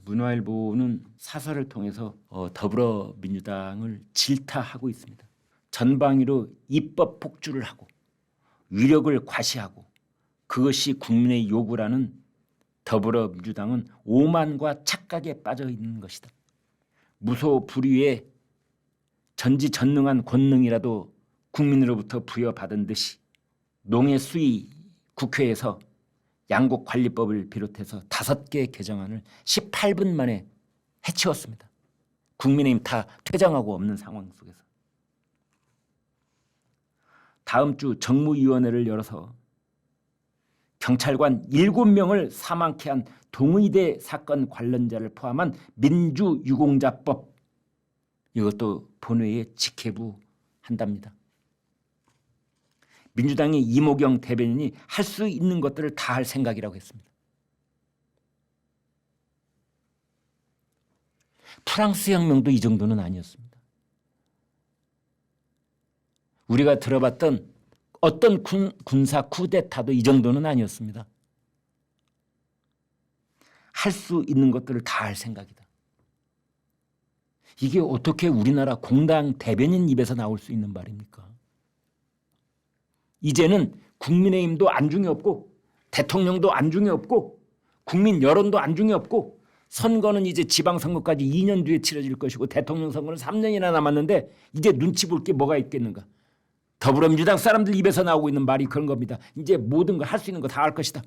문화일보는 사설을 통해서 더불어민주당을 질타하고 있습니다. 전방위로 입법 폭주를 하고 위력을 과시하고 그것이 국민의 요구라는 더불어민주당은 오만과 착각에 빠져 있는 것이다. 무소불위의 전지전능한 권능이라도 국민으로부터 부여받은 듯이 농해수위 국회에서 양곡관리법을 비롯해서 5개 개정안을 18분 만에 해치웠습니다. 국민의힘 다 퇴장하고 없는 상황 속에서. 다음 주 정무위원회를 열어서 경찰관 7명을 사망케 한 동의대 사건 관련자를 포함한 민주유공자법, 이것도 본회의에 직회부한답니다. 민주당의 이모경 대변인이 할 수 있는 것들을 다 할 생각이라고 했습니다. 프랑스 혁명도 이 정도는 아니었습니다. 우리가 들어봤던 어떤 군사 쿠데타도 이 정도는 아니었습니다. 할 수 있는 것들을 다 할 생각이다. 이게 어떻게 우리나라 공당 대변인 입에서 나올 수 있는 말입니까? 이제는 국민의힘도 안중에 없고 대통령도 안중에 없고 국민 여론도 안중에 없고 선거는 이제 지방선거까지 2년 뒤에 치러질 것이고 대통령 선거는 3년이나 남았는데 이제 눈치 볼 게 뭐가 있겠는가. 더불어민주당 사람들 입에서 나오고 있는 말이 그런 겁니다. 이제 모든 거 할 수 있는 거 다 할 것이다.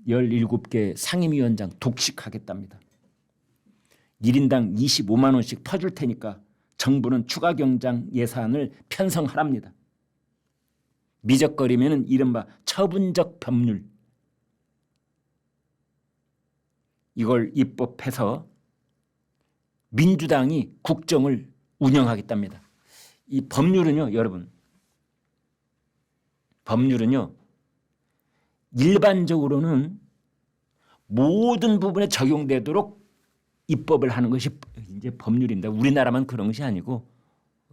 (17개) 상임위원장 독식하겠답니다. 1인당 25만 원씩 퍼줄 테니까 정부는 추가 경장 예산을 편성하랍니다. 미적거리면 이른바 처분적 법률, 이걸 입법해서 민주당이 국정을 운영하겠답니다. 이 법률은요, 여러분, 법률은요 일반적으로는 모든 부분에 적용되도록 입법을 하는 것이 이제 법률입니다. 우리나라만 그런 것이 아니고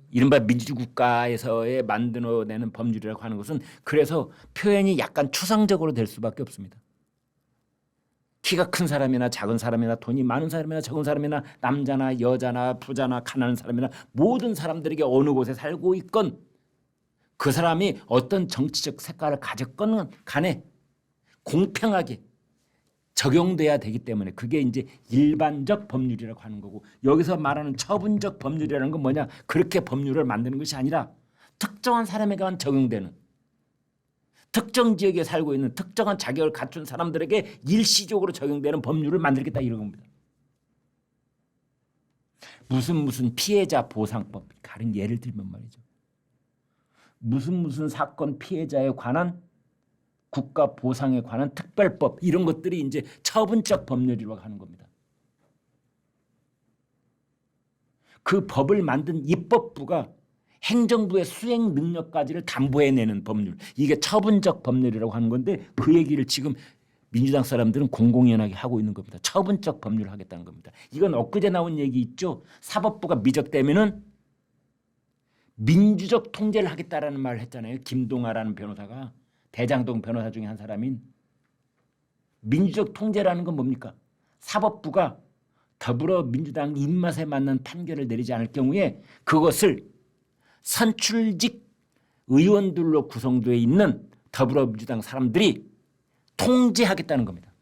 이른바 민주주의국가에서의 만들어내는 법률이라고 하는 것은 그래서 표현이 약간 추상적으로 될 수밖에 없습니다. 키가 큰 사람이나 작은 사람이나 돈이 많은 사람이나 적은 사람이나 남자나 여자나 부자나 가난한 사람이나 모든 사람들에게 어느 곳에 살고 있건 그 사람이 어떤 정치적 색깔을 가졌건 간에 공평하게 적용돼야 되기 때문에 그게 이제 일반적 법률이라고 하는 거고, 여기서 말하는 처분적 법률이라는 건 뭐냐, 그렇게 법률을 만드는 것이 아니라 특정한 사람에게만 적용되는, 특정 지역에 살고 있는 특정한 자격을 갖춘 사람들에게 일시적으로 적용되는 법률을 만들겠다 이런 겁니다. 무슨 피해자 보상법, 다른 예를 들면 말이죠. 무슨 사건 피해자에 관한 국가 보상에 관한 특별법, 이런 것들이 이제 처분적 법률이라고 하는 겁니다. 그 법을 만든 입법부가 행정부의 수행 능력까지를 담보해내는 법률, 이게 처분적 법률이라고 하는 건데 그 얘기를 지금 민주당 사람들은 공공연하게 하고 있는 겁니다. 처분적 법률을 하겠다는 겁니다. 이건 엊그제 나온 얘기 있죠. 사법부가 미적되면은 민주적 통제를 하겠다라는 말을 했잖아요. 김동아라는 변호사가, 대장동 변호사 중에 한 사람인. 민주적 통제라는 건 뭡니까? 사법부가 더불어민주당 입맛에 맞는 판결을 내리지 않을 경우에 그것을 선출직 의원들로 구성되어 있는 더불어민주당 사람들이 통제하겠다는 겁니다.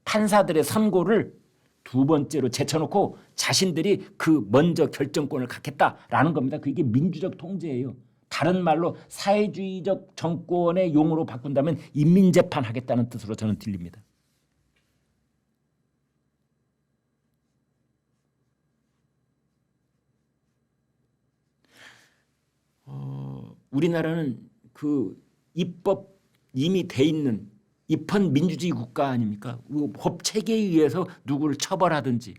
판사들의 선고를 두 번째로 제쳐놓고 자신들이 그 먼저 결정권을 갖겠다라는 겁니다. 그게 민주적 통제예요. 다른 말로 사회주의적 정권의 용어로 바꾼다면 인민재판하겠다는 뜻으로 저는 들립니다. 우리나라는 그 입법 이미 돼 있는 입헌 민주주의 국가 아닙니까? 법 체계에 의해서 누구를 처벌하든지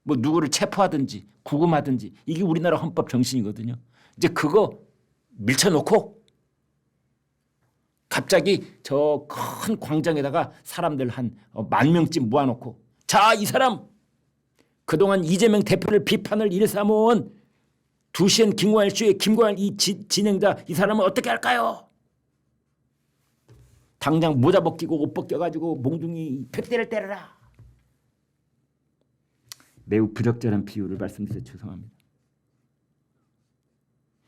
뭐 누구를 체포하든지 구금하든지 이게 우리나라 헌법 정신이거든요. 이제 그거 밀쳐놓고 갑자기 저 큰 광장에다가 사람들 한 10,000명쯤 모아놓고, 자, 이 사람 그동안 이재명 대표를 비판을 일삼아온 2시엔 김광일 쇼의 김광일 이 진행자, 이 사람은 어떻게 할까요? 당장 모자 벗기고 옷 벗겨가지고 몽둥이 100대를 때려라. 매우 부적절한 비유를 말씀드려서 죄송합니다.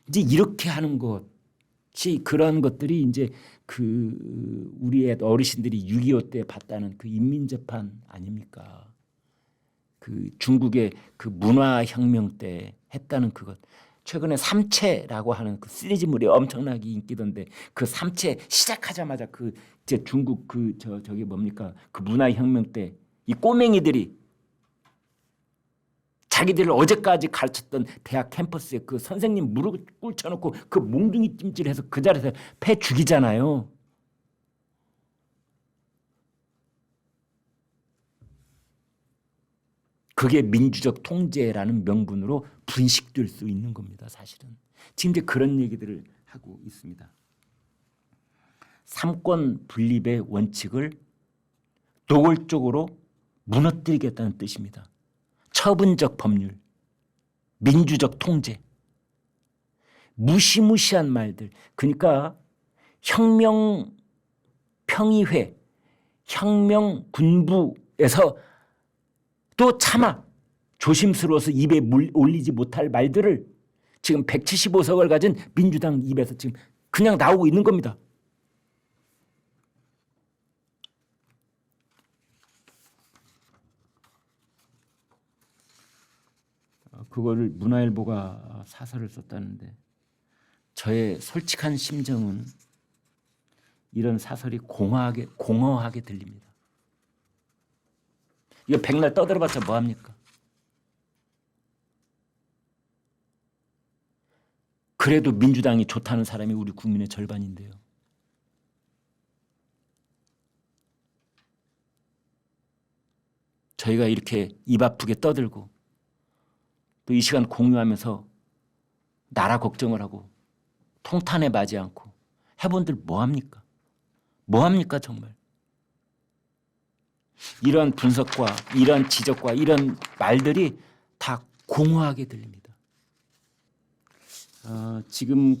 이제 이렇게 하는 것이 그런 것들이 이제 그 우리의 어르신들이 6.25 때 봤다는 그 인민재판 아닙니까? 그 중국의 그 문화혁명 때 했다는 그것. 최근에 삼체라고 하는 그 시리즈물이 엄청나게 인기던데 그 삼체 시작하자마자 그 이제 중국 그 저기 뭡니까 그 문화혁명 때 이 꼬맹이들이 자기들을 어제까지 가르쳤던 대학 캠퍼스에 그 선생님 무릎 꿇쳐놓고 그 몽둥이 찜질해서 그 자리에서 패 죽이잖아요. 그게 민주적 통제라는 명분으로 분식될 수 있는 겁니다. 사실은. 지금 이제 그런 얘기들을 하고 있습니다. 삼권 분립의 원칙을 노골적으로 무너뜨리겠다는 뜻입니다. 처분적 법률, 민주적 통제, 무시무시한 말들. 그러니까 혁명 평의회, 혁명 군부에서 또 차마 조심스러워서 입에 올리지 못할 말들을 지금 175석을 가진 민주당 입에서 지금 그냥 나오고 있는 겁니다. 그거를 문화일보가 사설을 썼다는데 저의 솔직한 심정은 이런 사설이 공허하게 들립니다. 이거 백날 떠들어봤자 뭐합니까? 그래도 민주당이 좋다는 사람이 우리 국민의 절반인데요. 저희가 이렇게 입 아프게 떠들고 또 이 시간 공유하면서 나라 걱정을 하고 통탄에 맞지 않고 해본들 뭐합니까? 뭐합니까 정말? 이런 분석과 이런 지적과 이런 말들이 다 공허하게 들립니다. 지금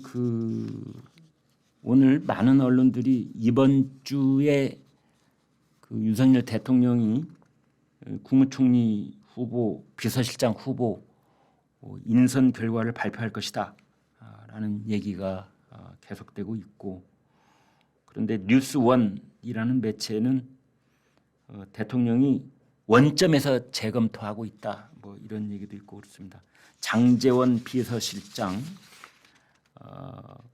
오늘 많은 언론들이 이번 주에 윤석열 대통령이 국무총리 후보, 비서실장 후보 인선 결과를 발표할 것이다 라는 얘기가 계속되고 있고, 그런데 뉴스원이라는 매체는 대통령이 원점에서 재검토하고 있다 뭐 이런 얘기도 있고 그렇습니다. 장제원 비서실장,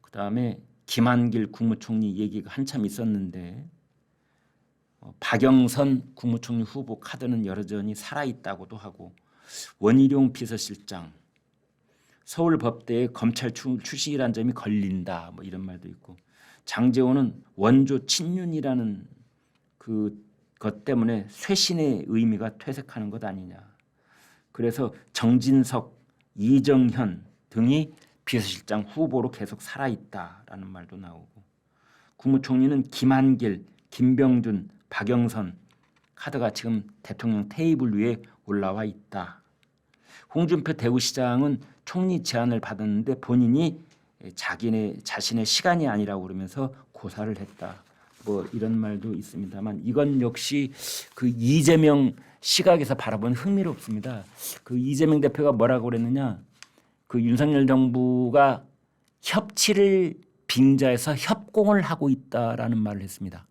그다음에 김한길 국무총리 얘기가 한참 있었는데 박영선 국무총리 후보 카드는 여전히 살아있다고도 하고, 원희룡 비서실장 서울법대에 검찰 출신이라는 점이 걸린다 뭐 이런 말도 있고, 장제원은 원조 친윤이라는 그것 때문에 쇄신의 의미가 퇴색하는 것 아니냐. 그래서 정진석, 이정현 등이 비서실장 후보로 계속 살아있다라는 말도 나오고, 국무총리는 김한길, 김병준, 박영선 카드가 지금 대통령 테이블 위에 올라와 있다. 홍준표 대구시장은 총리 제안을 받았는데 본인이 자신의 시간이 아니라고 그러면서 고사를 했다. 뭐 이런 말도 있습니다만 이건 역시 그 이재명 시각에서 바라보면 흥미롭습니다. 그 이재명 대표가 뭐라고 그랬느냐? 그 윤석열 정부가 협치를 빙자해서 협공을 하고 있다라는 말을 했습니다.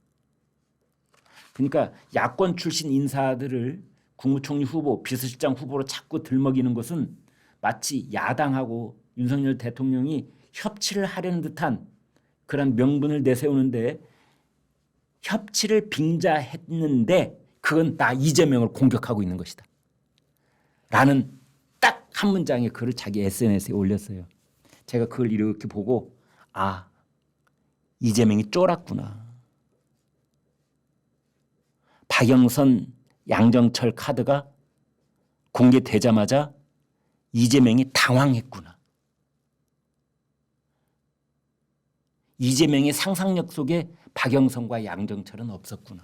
그러니까 야권 출신 인사들을 국무총리 후보, 비서실장 후보로 자꾸 들먹이는 것은 마치 야당하고 윤석열 대통령이 협치를 하려는 듯한 그런 명분을 내세우는데, 협치를 빙자했는데 그건 나 이재명을 공격하고 있는 것이다 라는 딱 한 문장의 글을 자기 SNS에 올렸어요. 제가 그걸 이렇게 보고 이재명이 쫄았구나. 박영선, 양정철 카드가 공개되자마자 이재명이 당황했구나. 이재명의 상상력 속에 박영선과 양정철은 없었구나.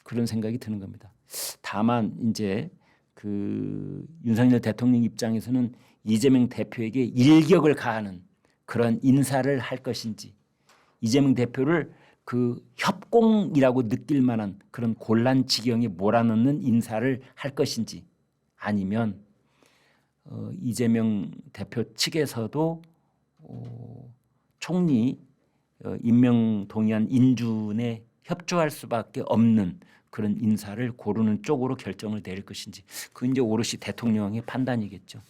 그런 생각이 드는 겁니다. 다만 이제 윤석열 대통령 입장에서는 이재명 대표에게 일격을 가하는 그런 인사를 할 것인지, 이재명 대표를 그 협공이라고 느낄 만한 그런 곤란 지경에 몰아넣는 인사를 할 것인지, 아니면 이재명 대표 측에서도 총리 임명 동의안 인준에 협조할 수밖에 없는 그런 인사를 고르는 쪽으로 결정을 내릴 것인지, 그건 이제 오롯이 대통령의 판단이겠죠.